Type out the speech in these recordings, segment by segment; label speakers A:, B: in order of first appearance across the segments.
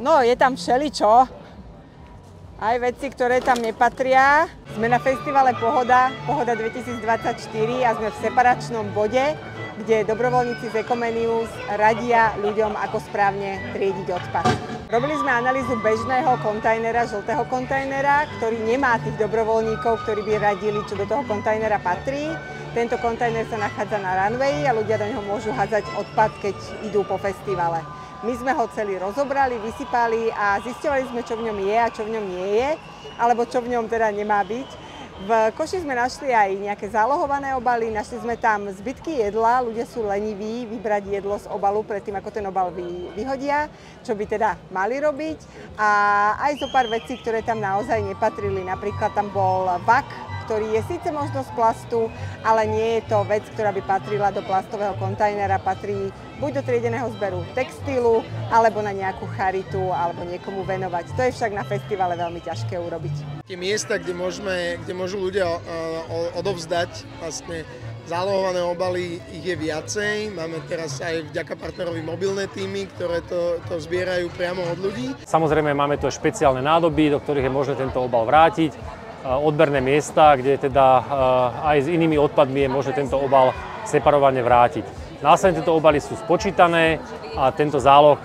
A: No, je tam všeličo. Aj veci, ktoré tam nepatria. Sme na festivale Pohoda 2024 a sme v separačnom bode, kde dobrovoľníci z Ecomenius radia ľuďom, ako správne triediť odpad. Robili sme analýzu bežného kontajnera, žltého kontajnera, ktorý nemá tých dobrovoľníkov, ktorí by radili, čo do toho kontajnera patrí. Tento kontajner sa nachádza na runwayi a ľudia do neho môžu hádzať odpad, keď idú po festivale. My sme ho celý rozobrali, vysypali a zisťovali sme, čo v ňom je a čo v ňom nie je, alebo čo v ňom teda nemá byť. V koši sme našli aj nejaké zálohované obaly, našli sme tam zbytky jedla, ľudia sú leniví vybrať jedlo z obalu predtým, ako ten obal vyhodia, čo by teda mali robiť. A aj zo pár vecí, ktoré tam naozaj nepatrili, napríklad tam bol vak, ktorý je síce možno z plastu, ale nie je to vec, ktorá by patrila do plastového kontajnera, patrí buď do triedeného zberu textilu, alebo na nejakú charitu, alebo niekomu venovať. To je však na festivale veľmi ťažké urobiť.
B: Tie miesta, kde môžu ľudia odovzdať vlastne zálohované obaly, ich je viacej. Máme teraz aj vďaka partnerovi mobilné týmy, ktoré to zbierajú priamo od ľudí.
C: Samozrejme máme tu špeciálne nádoby, do ktorých je možné tento obal vrátiť. Odberné miesta, kde teda aj s inými odpadmi je možné tento obal separovane vrátiť. Následne tieto obaly sú spočítané a tento záloh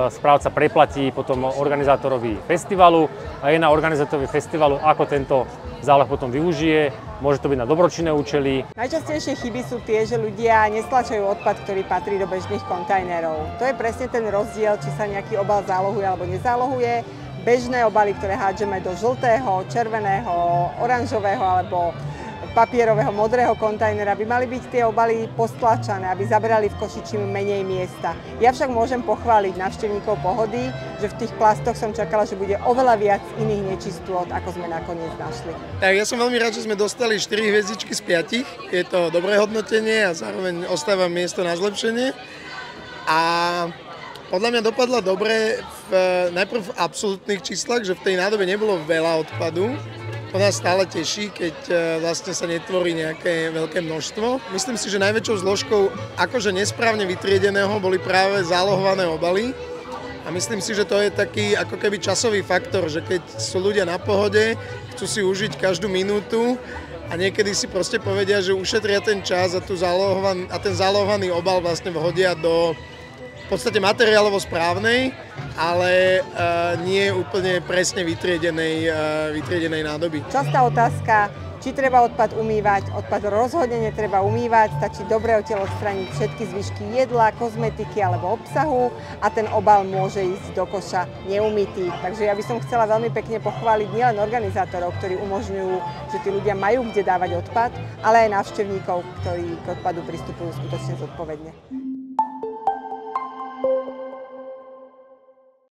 C: správca preplatí potom organizátorovi festivalu a je na organizátorovi festivalu, ako tento záloh potom využije. Môže to byť na dobročinné účely.
A: Najčastejšie chyby sú tie, že ľudia nestlačajú odpad, ktorý patrí do bežných kontajnerov. To je presne ten rozdiel, či sa nejaký obal zálohuje alebo nezálohuje. Bežné obaly, ktoré hádžeme do žltého, červeného, oranžového alebo papierového, modrého kontajnera, by mali byť tie obaly postlačané, aby zabrali v koši čím menej miesta. Ja však môžem pochváliť návštevníkov Pohody, že v tých plastoch som čakala, že bude oveľa viac iných nečistôt, ako sme nakoniec našli.
B: Tak ja som veľmi rád, že sme dostali 4 hviezdičky z 5. Je to dobré hodnotenie a zároveň ostáva miesto na zlepšenie. A podľa mňa dopadla dobre najprv v absolútnych číslach, že v tej nádobe nebolo veľa odpadu. To nás stále teší, keď vlastne sa netvorí nejaké veľké množstvo. Myslím si, že najväčšou zložkou akože nesprávne vytriedeného boli práve zálohované obaly. A myslím si, že to je taký ako keby časový faktor, že keď sú ľudia na pohode, chcú si užiť každú minútu a niekedy si proste povedia, že ušetria ten čas a ten zálohovaný obal vlastne vhodia do v podstate materiálovo správnej, ale nie úplne presne vytriedenej nádoby.
A: Častá otázka, či treba odpad umývať. Odpad rozhodne netreba umývať, stačí dobre odtiaľ odstrániť všetky zvyšky jedla, kozmetiky alebo obsahu a ten obal môže ísť do koša neumytý. Takže ja by som chcela veľmi pekne pochváliť nielen organizátorov, ktorí umožňujú, že tí ľudia majú kde dávať odpad, ale aj návštevníkov, ktorí k odpadu pristupujú skutočne zodpovedne.